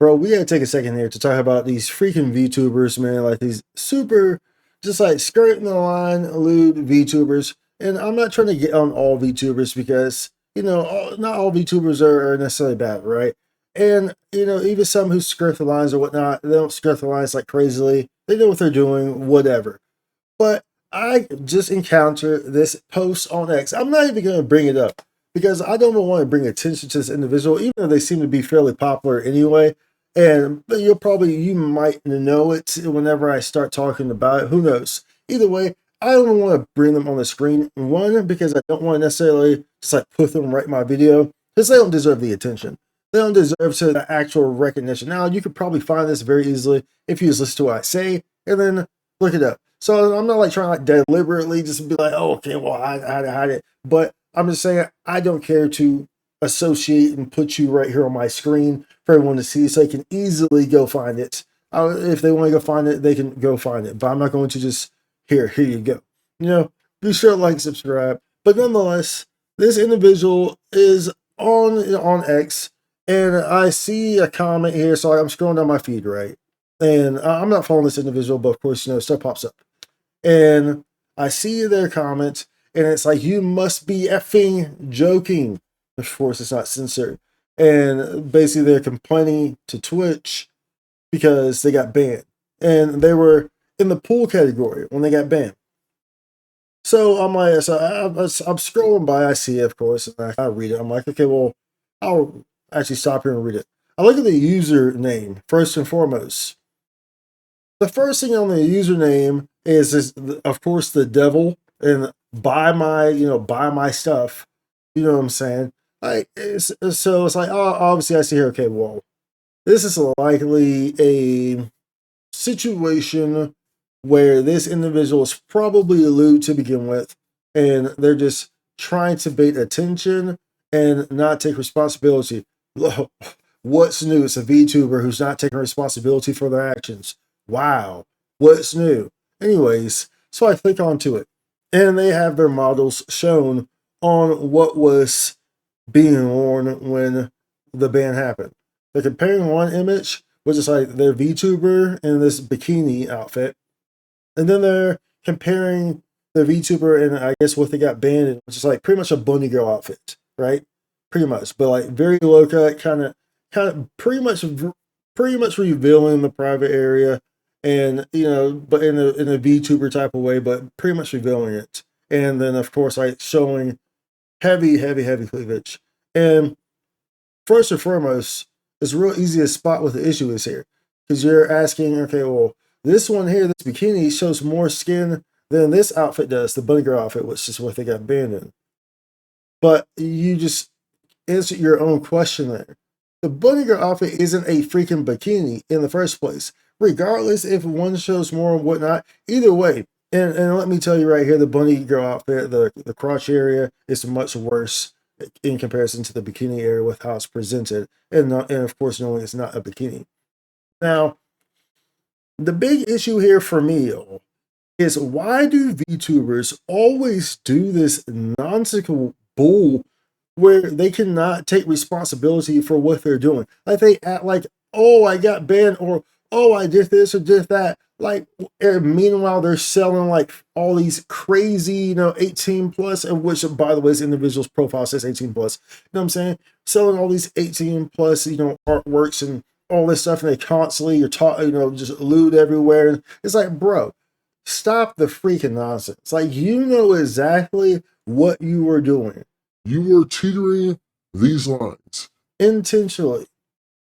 Bro, we gotta take a second here to talk about these freaking VTubers, man. Like these super, just like skirting the line, lewd VTubers. And I'm not trying to get on all VTubers because, not all VTubers are necessarily bad, right? And, even some who skirt the lines or whatnot, they don't skirt the lines like crazily. They know what they're doing, whatever. But I just encountered this post on X. I'm not even going to bring it up because I don't want to bring attention to this individual, even though they seem to be fairly popular anyway. And you might know it whenever I start talking about it. Who knows? Either way, I don't want to bring them on the screen. One, because I don't want to necessarily just like put them right in my video because they don't deserve the attention. They don't deserve the actual recognition. Now, you could probably find this very easily if you just listen to what I say and then look it up. So I'm not like trying to like deliberately just be like, oh, okay, well, I hide it. But I'm just saying I don't care to associate and put you right here on my screen for everyone to see so they can easily go find it. If they want to go find it, they can go find it. But I'm not going to just, here you go. Be sure to like, subscribe. But nonetheless, this individual is on X, and I see a comment here. So I'm scrolling down my feed, right? And I'm not following this individual, but of course, stuff pops up. And I see their comment, and it's like, you must be effing joking. Of course, it's not censored. And basically, they're complaining to Twitch because they got banned. And they were in the pool category when they got banned. So I'm like, I'm scrolling by, I see it, of course, and I read it. I'm like, okay, well, I'll actually stop here and read it. I look at the username, first and foremost. The first thing on the username is of course, the devil, and buy my stuff. You know what I'm saying? So it's like, oh, obviously I see here, okay, well, this is likely a situation where this individual is probably lewd to begin with, and they're just trying to bait attention and not take responsibility. What's new? It's a VTuber who's not taking responsibility for their actions. Wow, what's new? Anyways, so I click onto it, and they have their models shown on what was being worn when the ban happened. They're comparing one image, which is like their VTuber in this bikini outfit, and then they're comparing the VTuber and I guess what they got banned in, which is like pretty much a bunny girl outfit, right? Pretty much, but like very low cut, kind of pretty much revealing the private area, and but in a VTuber type of way, but pretty much revealing it. And then of course like showing heavy cleavage. And first and foremost, it's real easy to spot what the issue is here, because you're asking, okay, well, this one here, this bikini shows more skin than this outfit does, the bunny girl outfit, which is what they got banned in. But you just answered your own question there. The bunny girl outfit isn't a freaking bikini in the first place, regardless if one shows more or whatnot. Either way, and let me tell you right here, the bunny girl outfit, the crotch area is much worse in comparison to the bikini area with how it's presented, and of course knowing it's not a bikini. Now, the big issue here for me is, why do VTubers always do this nonsensical bull where they cannot take responsibility for what they're doing? Like they act like, oh, I got banned, or oh, I did this or did that. Like, meanwhile, they're selling like all these crazy, 18 plus, and which, by the way, this individual's profile says 18 plus. You know what I'm saying? Selling all these 18 plus, artworks and all this stuff, and they constantly are taught, just lewd everywhere. And it's like, bro, stop the freaking nonsense. Like, you know exactly what you were doing. You were teetering these lines intentionally.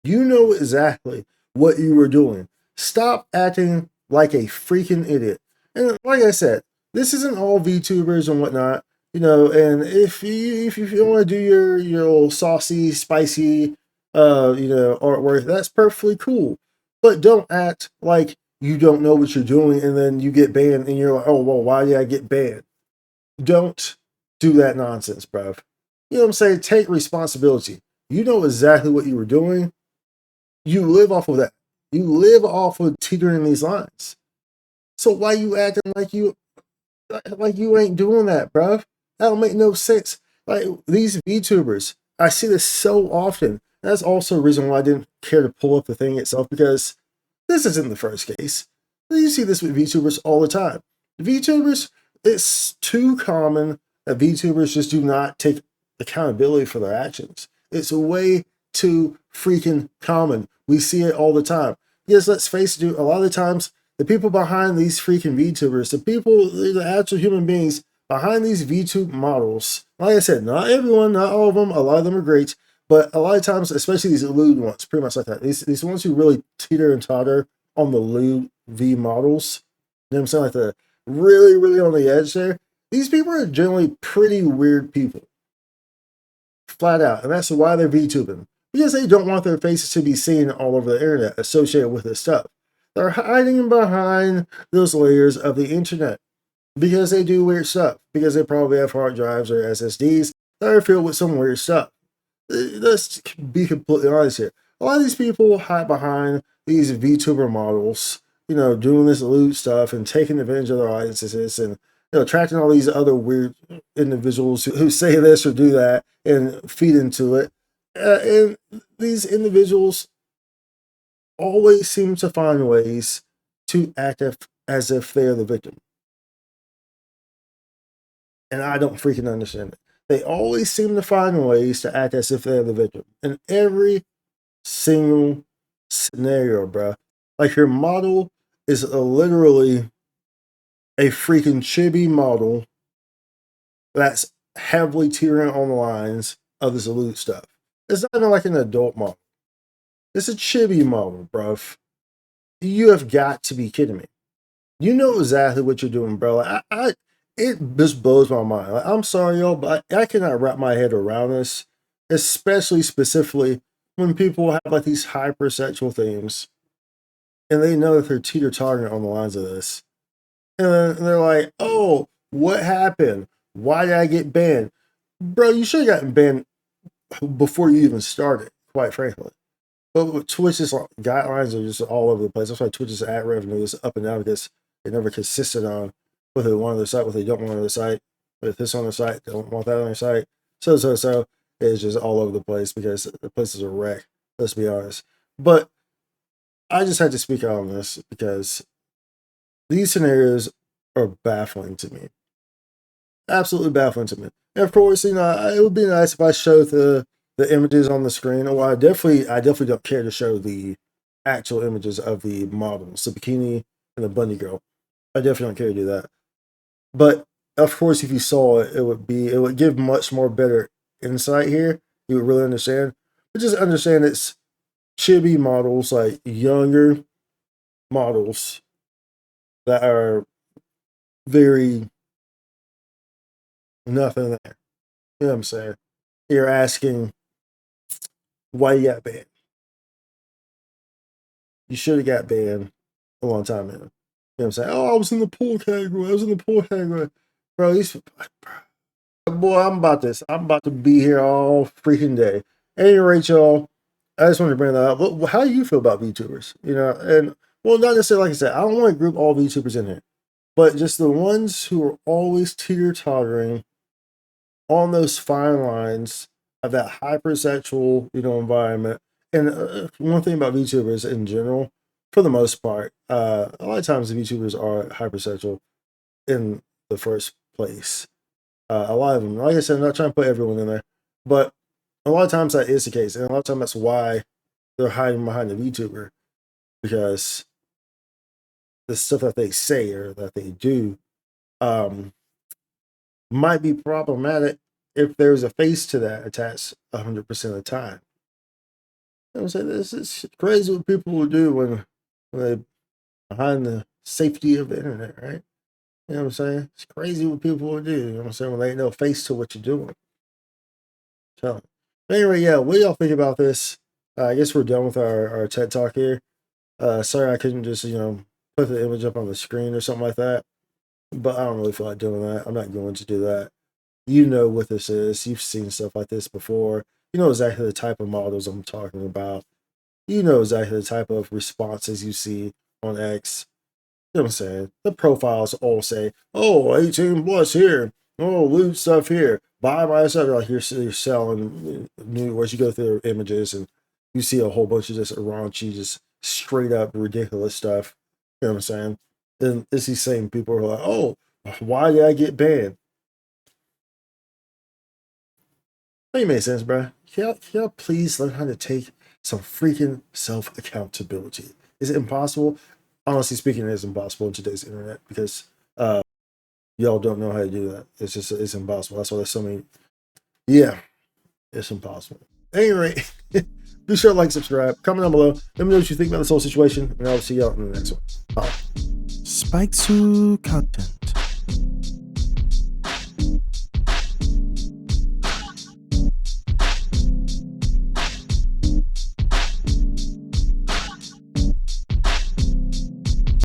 You know exactly what you were doing. Stop acting like a freaking idiot. And like I said, this isn't all VTubers and whatnot, and if you want to do your little saucy, spicy, artwork, that's perfectly cool. But don't act like you don't know what you're doing and then you get banned and you're like, oh, well, why did I get banned? Don't do that nonsense, bruv. You know what I'm saying? Take responsibility. You know exactly what you were doing. You live off of that. You live off of teetering these lines. So why you acting like you ain't doing that, bruv? That don't make no sense. Like, these VTubers, I see this so often. That's also a reason why I didn't care to pull up the thing itself because this isn't the first case. You see this with VTubers all the time. VTubers, it's too common that VTubers just do not take accountability for their actions. It's way too freaking common. We see it all the time. Yes, let's face it, dude, a lot of the times, the people behind these freaking VTubers, the actual human beings behind these VTube models, like I said, not everyone, not all of them, a lot of them are great, but a lot of times, especially these lewd ones, pretty much like that, these ones who really teeter and totter on the lewd V models, you know what I'm saying, like the really, really on the edge there, these people are generally pretty weird people. Flat out. And that's why they're VTubing. Because they don't want their faces to be seen all over the internet associated with this stuff. They're hiding behind those layers of the internet. Because they do weird stuff. Because they probably have hard drives or SSDs that are filled with some weird stuff. Let's be completely honest here. A lot of these people hide behind these VTuber models, you know, doing this lewd stuff and taking advantage of their audiences and, you know, attracting all these other weird individuals who say this or do that and feed into it. And these individuals always seem to find ways to act as if they're the victim. And I don't freaking understand it. They always seem to find ways to act as if they're the victim in every single scenario, bro. Like your model is literally a freaking chibi model that's heavily teetering on the lines of this lewd stuff. It's not even like an adult model. It's a chibi model, bruv. You have got to be kidding me. You know exactly what you're doing, bro. Like, it just blows my mind. Like, I'm sorry, y'all, but I cannot wrap my head around this, especially specifically when people have like these hypersexual themes and they know that they're teeter-tottering on the lines of this. And then they're like, oh, what happened? Why did I get banned? Bro, you should have gotten banned before you even started, quite frankly. But Twitch's guidelines are just all over the place. That's why Twitch's ad revenue is up and down because they never consistent on whether they want on their site, whether they don't want on their site. If this on their site, they don't want that on their site. So. It's just all over the place because the place is a wreck, let's be honest. But I just had to speak out on this because these scenarios are baffling to me. Absolutely baffling to me. And of course, you know, it would be nice if I showed the images on the screen. Well, I definitely don't care to show the actual images of the models, the bikini and the bunny girl. I definitely don't care to do that. But of course, if you saw it, it would give much more better insight here. You would really understand. But just understand it's chibi models, like younger models that are very nothing there. You know what I'm saying? You're asking why you got banned. You should have got banned a long time ago. You know what I'm saying? Oh, I was in the pool category. Bro, boy, I'm about this. I'm about to be here all freaking day. Hey, Rachel, I just wanted to bring that up. How do you feel about VTubers? You know, and well, not necessarily like I said, I don't want to group all VTubers in here, but just the ones who are always teeter-tottering on those fine lines of that hypersexual, you know, environment. And one thing about VTubers in general, for the most part, a lot of times the VTubers are hypersexual in the first place. A lot of them, like I said, I'm not trying to put everyone in there, but a lot of times that is the case. And a lot of times that's why they're hiding behind the VTuber, because the stuff that they say or that they do might be problematic if there's a face to that attached 100% of the time. You know what I'm saying? This is crazy what people will do when they behind the safety of the internet, right? You know what I'm saying? It's crazy what people will do. You know what I'm saying? When they ain't no face to what you're doing. So, anyway, yeah, what do y'all think about this? I guess we're done with our TED Talk here. Sorry I couldn't just, you know, put the image up on the screen or something like that. But I don't really feel like doing that. I'm not going to do that. You know what this is. You've seen stuff like this before. You know exactly the type of models I'm talking about. You know exactly the type of responses you see on X. You know what I'm saying? The profiles all say, oh, 18 plus here. Oh, lewd stuff here. Buy my stuff. Like you're selling new, where you go through their images and you see a whole bunch of just raunchy, just straight up ridiculous stuff. You know what I'm saying? Then it's these same people who are like, oh, why did I get banned? That made sense, bro. Can y'all please learn how to take some freaking self accountability? Is it impossible? Honestly speaking, it is impossible in today's internet because y'all don't know how to do that. It's impossible. That's why there's so many. Yeah, it's impossible. Anyway, be sure to like, subscribe, comment down below. Let me know what you think about this whole situation, and I'll see y'all in the next one. Bye. Spike to content.